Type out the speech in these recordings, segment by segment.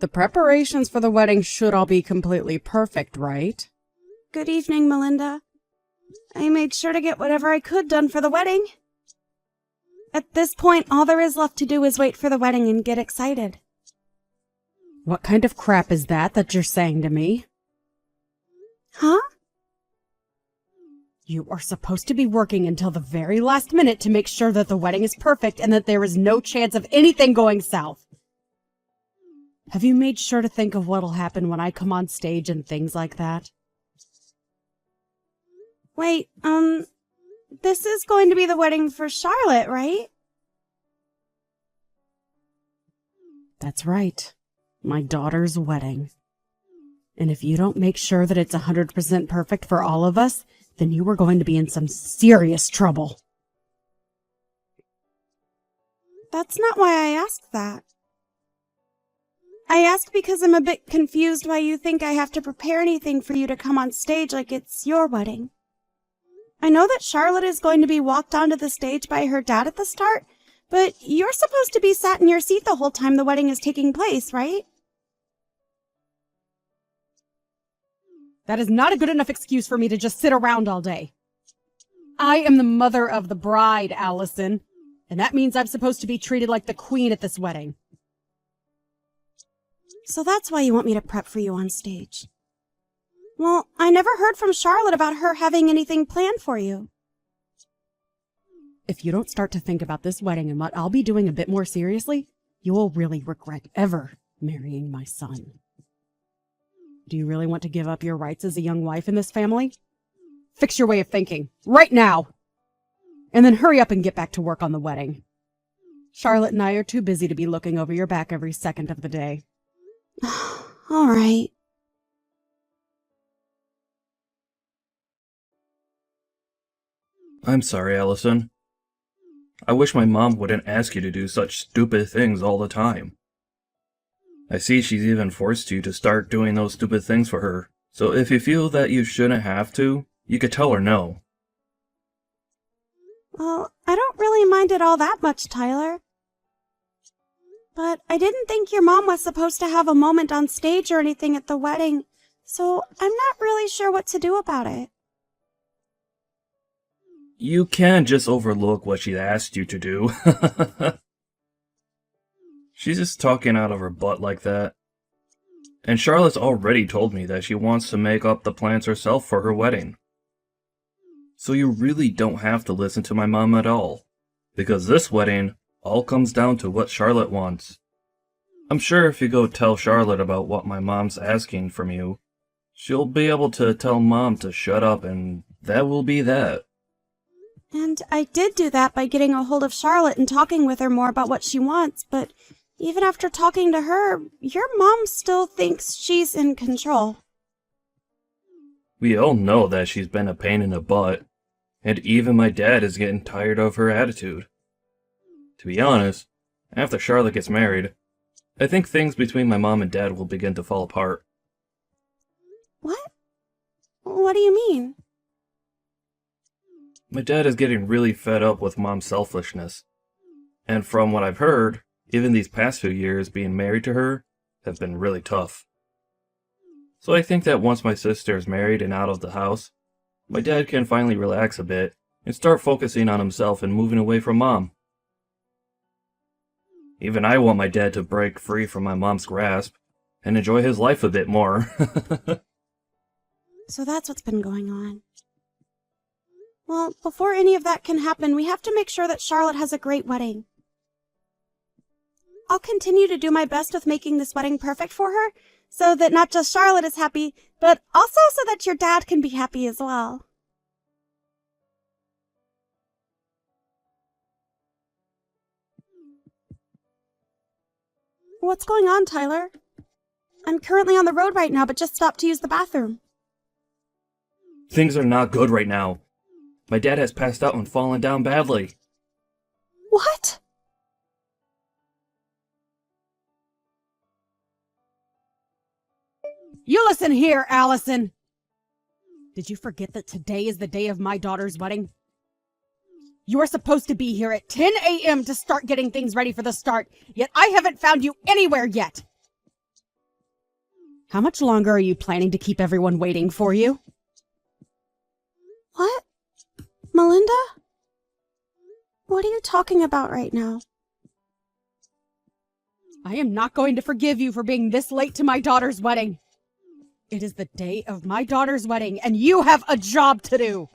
The preparations for the wedding should all be completely perfect, right? Good evening, Melinda. I made sure to get whatever I could done for the wedding. At this point, all there is left to do is wait for the wedding and get excited. What kind of crap is that you're saying to me? Huh? You are supposed to be working until the very last minute to make sure that the wedding is perfect and that there is no chance of anything going south. Have you made sure to think of what'll happen when I come on stage and things like that? Wait, this is going to be the wedding for Charlotte, right? That's right. My daughter's wedding. And if you don't make sure that it's 100% perfect for all of us, then you are going to be in some serious trouble. That's not why I asked that. I asked because I'm a bit confused why you think I have to prepare anything for you to come on stage like it's your wedding. I know that Charlotte is going to be walked onto the stage by her dad at the start, but you're supposed to be sat in your seat the whole time the wedding is taking place, right? That is not a good enough excuse for me to just sit around all day. I am the mother of the bride, Allison, and that means I'm supposed to be treated like the queen at this wedding. So that's why you want me to prep for you on stage. Well, I never heard from Charlotte about her having anything planned for you. If you don't start to think about this wedding and what I'll be doing a bit more seriously, you will really regret ever marrying my son. Do you really want to give up your rights as a young wife in this family? Fix your way of thinking, right now! And then hurry up and get back to work on the wedding. Charlotte and I are too busy to be looking over your back every second of the day. All right. I'm sorry, Allison. I wish my mom wouldn't ask you to do such stupid things all the time. I see she's even forced you to start doing those stupid things for her, so if you feel that you shouldn't have to, you could tell her no. Well, I don't really mind it all that much, Tyler. But I didn't think your mom was supposed to have a moment on stage or anything at the wedding, so I'm not really sure what to do about it. You can't just overlook what she asked you to do. She's just talking out of her butt like that. And Charlotte's already told me that she wants to make up the plans herself for her wedding. So you really don't have to listen to my mom at all, because this wedding all comes down to what Charlotte wants. I'm sure if you go tell Charlotte about what my mom's asking from you, she'll be able to tell Mom to shut up, and that will be that. And I did do that by getting a hold of Charlotte and talking with her more about what she wants, but even after talking to her, your mom still thinks she's in control. We all know that she's been a pain in the butt, and even my dad is getting tired of her attitude. To be honest, after Charlotte gets married, I think things between my mom and dad will begin to fall apart. What? What do you mean? My dad is getting really fed up with Mom's selfishness. And from what I've heard, even these past few years being married to her have been really tough. So I think that once my sister is married and out of the house, my dad can finally relax a bit and start focusing on himself and moving away from Mom. Even I want my dad to break free from my mom's grasp and enjoy his life a bit more. So that's what's been going on. Well, before any of that can happen, we have to make sure that Charlotte has a great wedding. I'll continue to do my best with making this wedding perfect for her, so that not just Charlotte is happy, but also so that your dad can be happy as well. What's going on, Tyler? I'm currently on the road right now, but just stopped to use the bathroom. Things are not good right now. My dad has passed out and fallen down badly. What? You listen here, Allison! Did you forget that today is the day of my daughter's wedding? You are supposed to be here at 10 a.m. to start getting things ready for the start, yet I haven't found you anywhere yet! How much longer are you planning to keep everyone waiting for you? What? Melinda? What are you talking about right now? I am not going to forgive you for being this late to my daughter's wedding. It is the day of my daughter's wedding, and you have a job to do.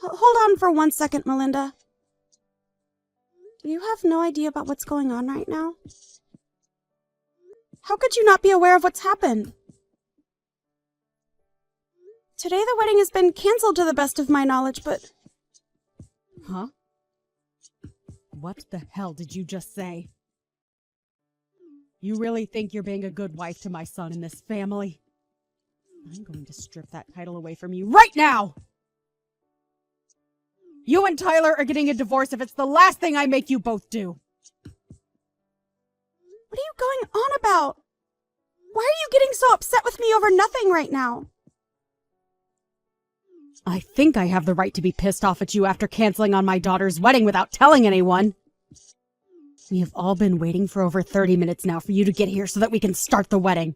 Hold on for 1 second, Melinda. Do you have no idea about what's going on right now? How could you not be aware of what's happened? Today the wedding has been canceled to the best of my knowledge, but... Huh? What the hell did you just say? You really think you're being a good wife to my son in this family? I'm going to strip that title away from you right now! You and Tyler are getting a divorce if it's the last thing I make you both do. What are you going on about? Why are you getting so upset with me over nothing right now? I think I have the right to be pissed off at you after canceling on my daughter's wedding without telling anyone. We have all been waiting for over 30 minutes now for you to get here so that we can start the wedding.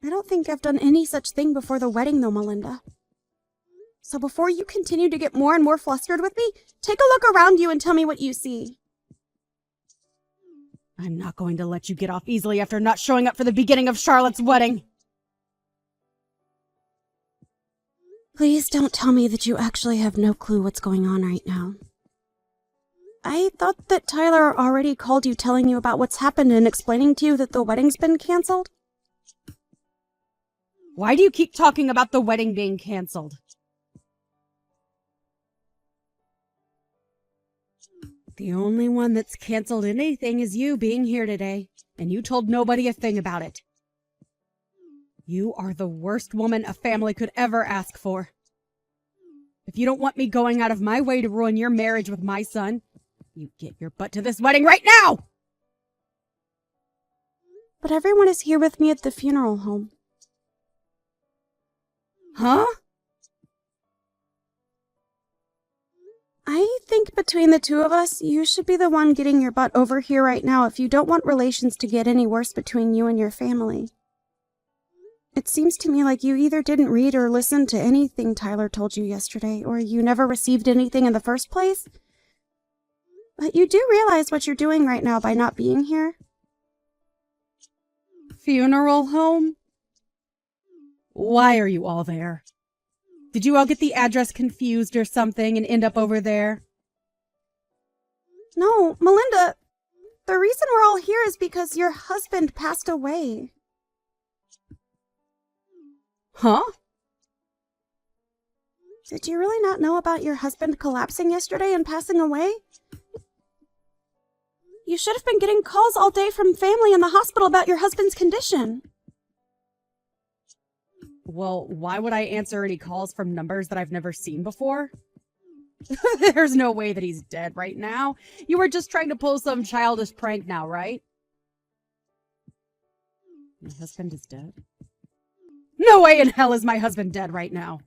I don't think I've done any such thing before the wedding, though, Melinda. So before you continue to get more and more flustered with me, take a look around you and tell me what you see. I'm not going to let you get off easily after not showing up for the beginning of Charlotte's wedding. Please don't tell me that you actually have no clue what's going on right now. I thought that Tyler already called you telling you about what's happened and explaining to you that the wedding's been canceled. Why do you keep talking about the wedding being canceled? The only one that's canceled anything is you being here today, and you told nobody a thing about it. You are the worst woman a family could ever ask for. If you don't want me going out of my way to ruin your marriage with my son, you get your butt to this wedding right now! But everyone is here with me at the funeral home. Huh? I think between the two of us, you should be the one getting your butt over here right now if you don't want relations to get any worse between you and your family. It seems to me like you either didn't read or listen to anything Tyler told you yesterday, or you never received anything in the first place. But you do realize what you're doing right now by not being here? Funeral home? Why are you all there? Did you all get the address confused or something and end up over there? No, Melinda, the reason we're all here is because your husband passed away. Huh? Did you really not know about your husband collapsing yesterday and passing away? You should have been getting calls all day from family in the hospital about your husband's condition. Well, why would I answer any calls from numbers that I've never seen before? There's no way that he's dead right now. You were just trying to pull some childish prank now, right? My husband is dead? No way in hell is my husband dead right now.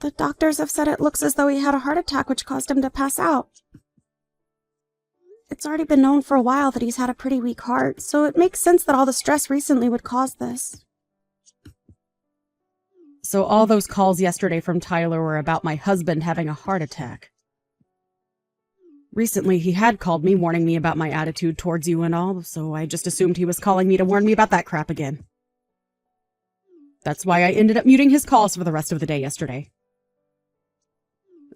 The doctors have said it looks as though he had a heart attack which caused him to pass out. It's already been known for a while that he's had a pretty weak heart, so it makes sense that all the stress recently would cause this. So all those calls yesterday from Tyler were about my husband having a heart attack. Recently, he had called me warning me about my attitude towards you and all, so I just assumed he was calling me to warn me about that crap again. That's why I ended up muting his calls for the rest of the day yesterday.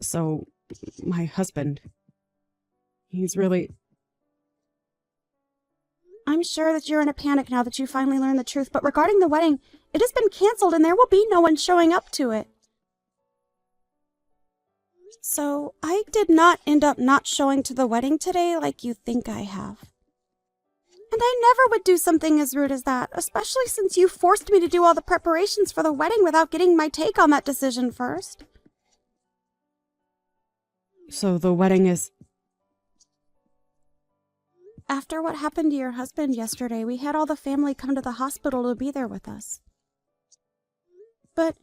So, my husband, he's really... I'm sure that you're in a panic now that you finally learned the truth, but regarding the wedding, it has been canceled and there will be no one showing up to it. So, I did not end up not showing to the wedding today like you think I have. And I never would do something as rude as that, especially since you forced me to do all the preparations for the wedding without getting my take on that decision first. So the wedding is... After what happened to your husband yesterday, we had all the family come to the hospital to be there with us. But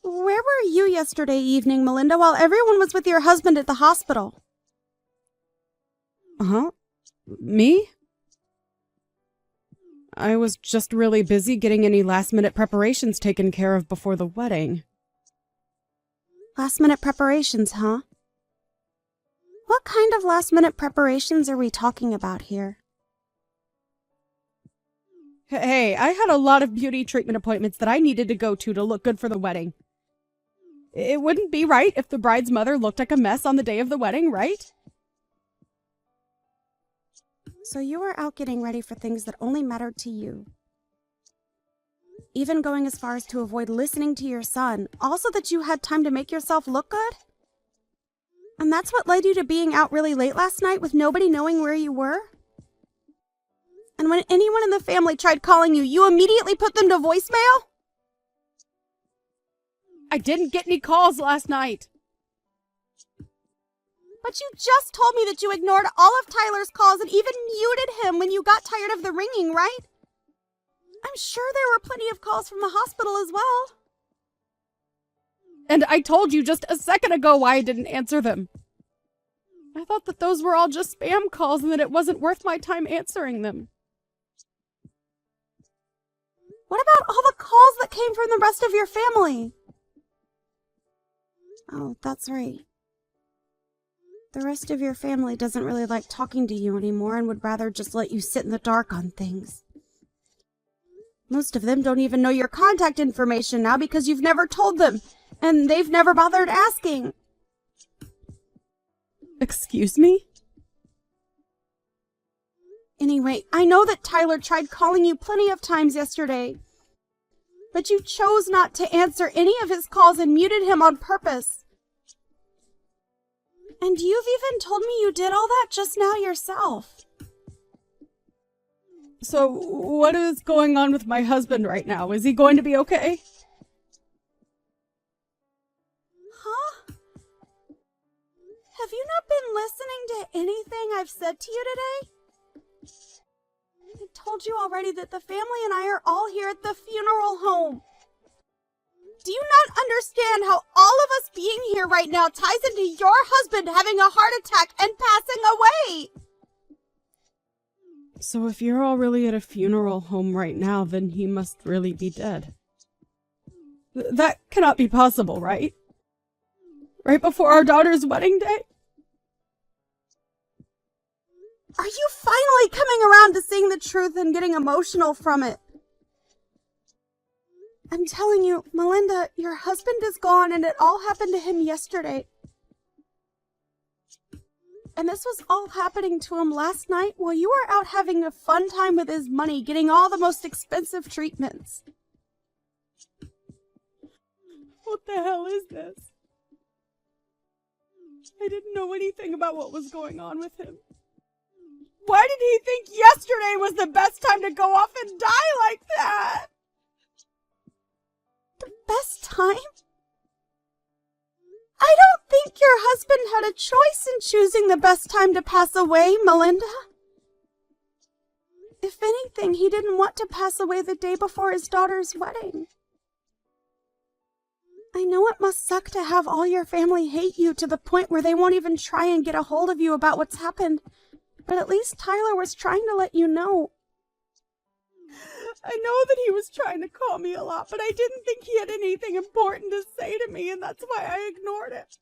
where were you yesterday evening, Melinda, while everyone was with your husband at the hospital? Huh? Me? I was just really busy getting any last-minute preparations taken care of before the wedding. Last-minute preparations, huh? What kind of last-minute preparations are we talking about here? Hey, I had a lot of beauty treatment appointments that I needed to go to look good for the wedding. It wouldn't be right if the bride's mother looked like a mess on the day of the wedding, right? So you were out getting ready for things that only mattered to you. Even going as far as to avoid listening to your son, also that you had time to make yourself look good? And that's what led you to being out really late last night with nobody knowing where you were? And when anyone in the family tried calling you, you immediately put them to voicemail? I didn't get any calls last night. But you just told me that you ignored all of Tyler's calls and even muted him when you got tired of the ringing, right? I'm sure there were plenty of calls from the hospital as well. And I told you just a second ago why I didn't answer them. I thought that those were all just spam calls and that it wasn't worth my time answering them. What about all the calls that came from the rest of your family? Oh, that's right. The rest of your family doesn't really like talking to you anymore and would rather just let you sit in the dark on things. Most of them don't even know your contact information now because you've never told them, and they've never bothered asking. Excuse me? Anyway, I know that Tyler tried calling you plenty of times yesterday, but you chose not to answer any of his calls and muted him on purpose. And you've even told me you did all that just now yourself. So, what is going on with my husband right now? Is he going to be okay? Huh? Have you not been listening to anything I've said to you today? I told you already that the family and I are all here at the funeral home. Do you not understand how all of us being here right now ties into your husband having a heart attack and passing away? So if you're all really at a funeral home right now, then he must really be dead. That cannot be possible, right? Right before our daughter's wedding day? Are you finally coming around to seeing the truth and getting emotional from it? I'm telling you, Melinda, your husband is gone and it all happened to him yesterday. And this was all happening to him last night while you were out having a fun time with his money, getting all the most expensive treatments. What the hell is this? I didn't know anything about what was going on with him. Why did he think yesterday was the best time to go off and die like that? The best time? I don't think your husband had a choice in choosing the best time to pass away, Melinda. If anything, he didn't want to pass away the day before his daughter's wedding. I know it must suck to have all your family hate you to the point where they won't even try and get a hold of you about what's happened, but at least Tyler was trying to let you know. I know that he was trying to call me a lot, but I didn't think he had anything important to say to me, and that's why I ignored it.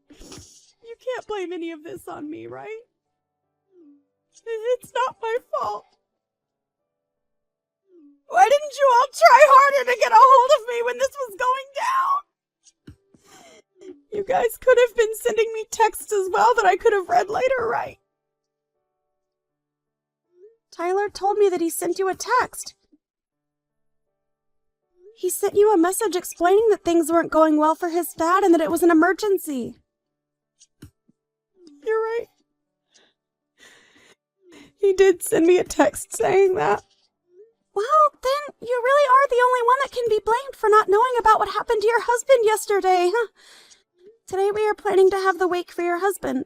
You can't blame any of this on me, right? It's not my fault. Why didn't you all try harder to get a hold of me when this was going down? You guys could have been sending me texts as well that I could have read later, right? Tyler told me that he sent you a text. He sent you a message explaining that things weren't going well for his dad and that it was an emergency. You're right. He did send me a text saying that. Well, then you really are the only one that can be blamed for not knowing about what happened to your husband yesterday. Today we are planning to have the wake for your husband.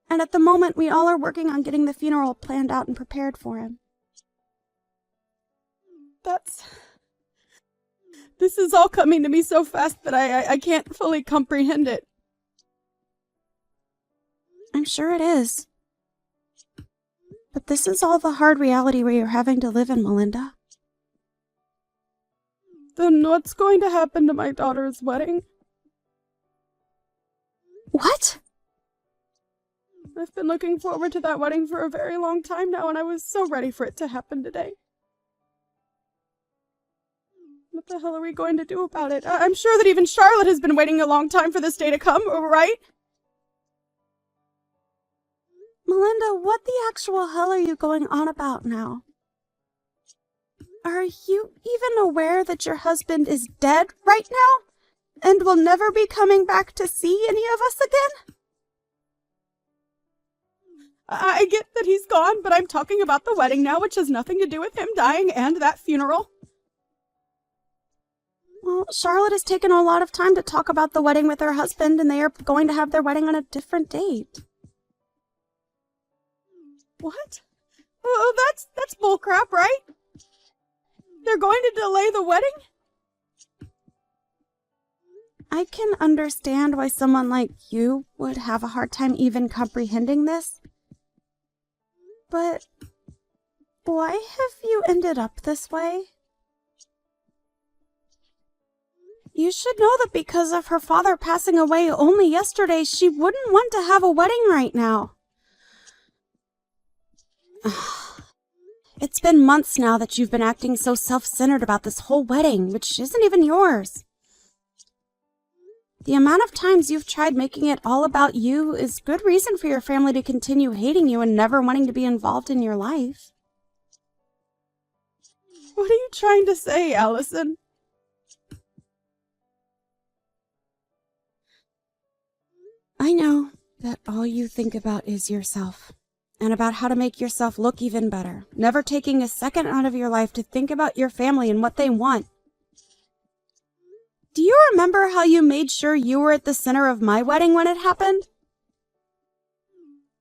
And at the moment, we all are working on getting the funeral planned out and prepared for him. This is all coming to me so fast that I can't fully comprehend it. I'm sure it is. But this is all the hard reality where you're having to live in, Melinda. Then what's going to happen to my daughter's wedding? What? I've been looking forward to that wedding for a very long time now, and I was so ready for it to happen today. What the hell are we going to do about it? I'm sure that even Charlotte has been waiting a long time for this day to come, right? Melinda, what the actual hell are you going on about now? Are you even aware that your husband is dead right now? And will never be coming back to see any of us again? I get that he's gone, but I'm talking about the wedding now, which has nothing to do with him dying and that funeral. Well, Charlotte has taken a lot of time to talk about the wedding with her husband, and they are going to have their wedding on a different date. What? Oh, that's bullcrap, right? They're going to delay the wedding? I can understand why someone like you would have a hard time even comprehending this. But why have you ended up this way? You should know that because of her father passing away only yesterday, she wouldn't want to have a wedding right now. It's been months now that you've been acting so self-centered about this whole wedding, which isn't even yours. The amount of times you've tried making it all about you is good reason for your family to continue hating you and never wanting to be involved in your life. What are you trying to say, Allison? I know that all you think about is yourself, and about how to make yourself look even better, never taking a second out of your life to think about your family and what they want. Do you remember how you made sure you were at the center of my wedding when it happened?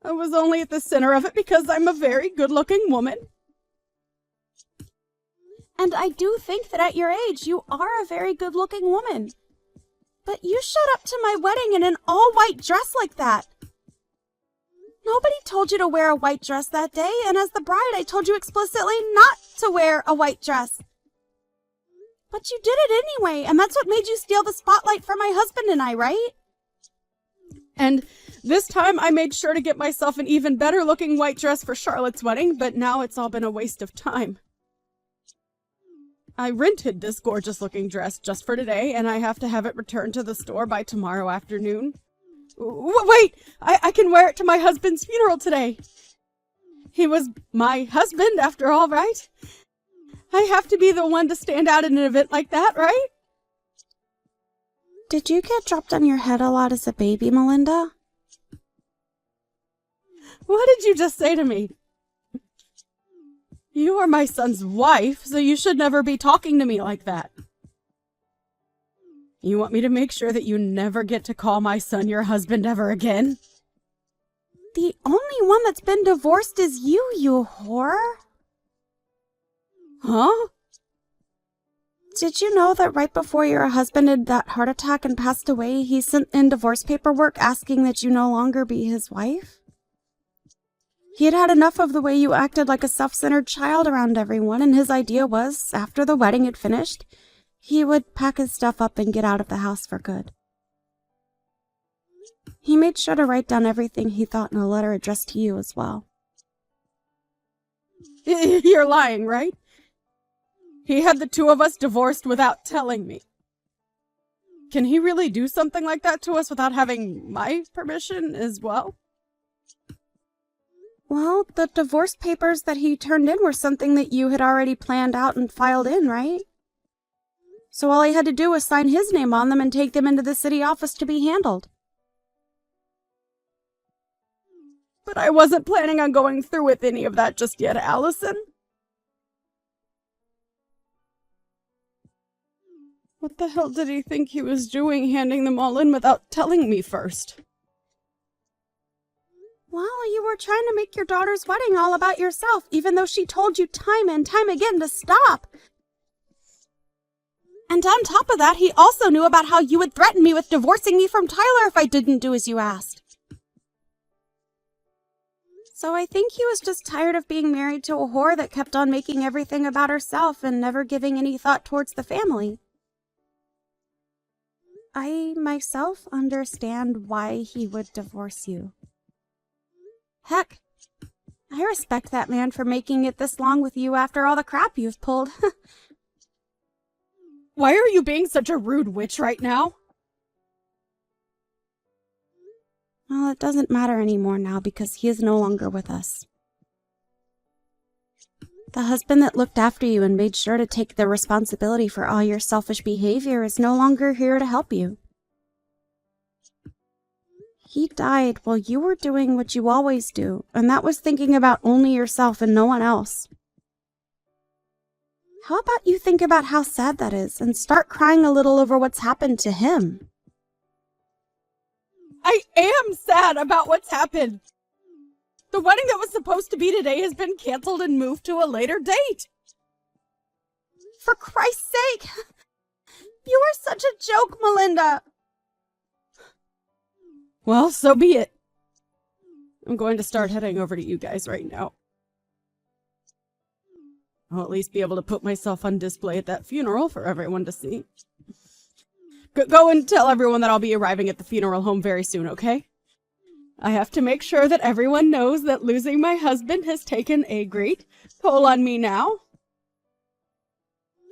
I was only at the center of it because I'm a very good-looking woman. And I do think that at your age, you are a very good-looking woman. But you showed up to my wedding in an all-white dress like that. Nobody told you to wear a white dress that day, and as the bride, I told you explicitly not to wear a white dress. But you did it anyway, and that's what made you steal the spotlight from my husband and I, right? And this time I made sure to get myself an even better-looking white dress for Charlotte's wedding, but now it's all been a waste of time. I rented this gorgeous-looking dress just for today, and I have to have it returned to the store by tomorrow afternoon. Wait! I can wear it to my husband's funeral today. He was my husband, after all, right? I have to be the one to stand out in an event like that, right? Did you get dropped on your head a lot as a baby, Melinda? What did you just say to me? You are my son's wife, so you should never be talking to me like that. You want me to make sure that you never get to call my son your husband ever again? The only one that's been divorced is you whore. Huh? Did you know that right before your husband had that heart attack and passed away, he sent in divorce paperwork asking that you no longer be his wife? He had had enough of the way you acted like a self-centered child around everyone, and his idea was, after the wedding had finished, he would pack his stuff up and get out of the house for good. He made sure to write down everything he thought in a letter addressed to you as well. You're lying, right? He had the two of us divorced without telling me. Can he really do something like that to us without having my permission as well? Well, the divorce papers that he turned in were something that you had already planned out and filed in, right? So all he had to do was sign his name on them and take them into the city office to be handled. But I wasn't planning on going through with any of that just yet, Allison. What the hell did he think he was doing, handing them all in without telling me first? Well, you were trying to make your daughter's wedding all about yourself, even though she told you time and time again to stop. And on top of that, he also knew about how you would threaten me with divorcing me from Tyler if I didn't do as you asked. So I think he was just tired of being married to a whore that kept on making everything about herself and never giving any thought towards the family. I myself understand why he would divorce you. Heck, I respect that man for making it this long with you after all the crap you've pulled. Why are you being such a rude witch right now? Well, it doesn't matter anymore now because he is no longer with us. The husband that looked after you and made sure to take the responsibility for all your selfish behavior is no longer here to help you. He died while you were doing what you always do, and that was thinking about only yourself and no one else. How about you think about how sad that is and start crying a little over what's happened to him? I am sad about what's happened. The wedding that was supposed to be today has been canceled and moved to a later date. For Christ's sake! You are such a joke, Melinda! Well, so be it. I'm going to start heading over to you guys right now. I'll at least be able to put myself on display at that funeral for everyone to see. Go and tell everyone that I'll be arriving at the funeral home very soon, okay? I have to make sure that everyone knows that losing my husband has taken a great toll on me now.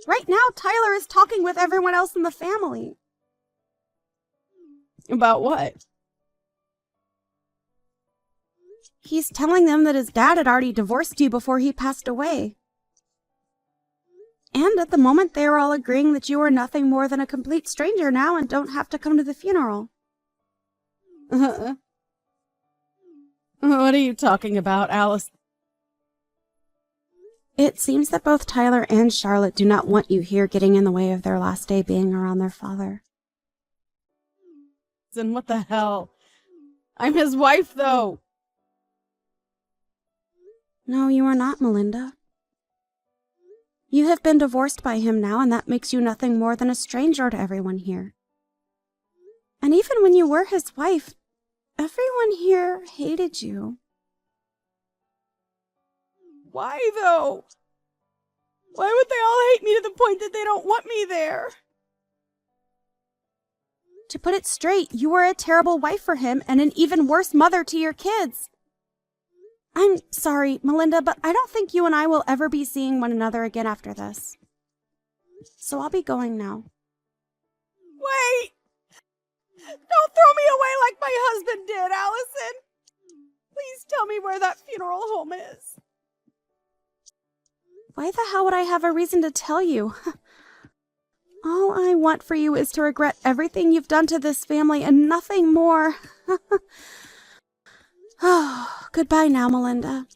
Right now, Tyler is talking with everyone else in the family. About what? He's telling them that his dad had already divorced you before he passed away. And at the moment, they were all agreeing that you are nothing more than a complete stranger now and don't have to come to the funeral. What are you talking about, Alice? It seems that both Tyler and Charlotte do not want you here getting in the way of their last day being around their father. Then what the hell? I'm his wife, though. No, you are not, Melinda. You have been divorced by him now, and that makes you nothing more than a stranger to everyone here. And even when you were his wife, everyone here hated you. Why, though? Why would they all hate me to the point that they don't want me there? To put it straight, you were a terrible wife for him and an even worse mother to your kids. I'm sorry, Melinda, but I don't think you and I will ever be seeing one another again after this. So I'll be going now. Wait! Don't throw me away like my husband did, Allison! Please tell me where that funeral home is. Why the hell would I have a reason to tell you? All I want for you is to regret everything you've done to this family and nothing more. Oh, goodbye now, Melinda.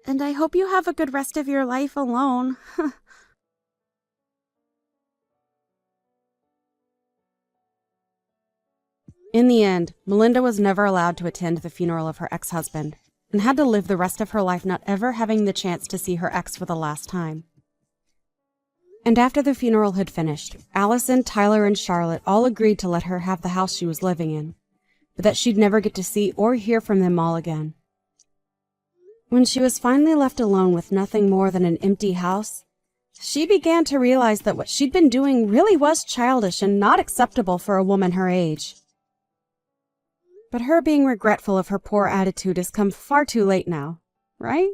And I hope you have a good rest of your life alone. In the end, Melinda was never allowed to attend the funeral of her ex-husband, and had to live the rest of her life not ever having the chance to see her ex for the last time. And after the funeral had finished, Allison, Tyler, and Charlotte all agreed to let her have the house she was living in, but that she'd never get to see or hear from them all again. When she was finally left alone with nothing more than an empty house, she began to realize that what she'd been doing really was childish and not acceptable for a woman her age. But her being regretful of her poor attitude has come far too late now, right?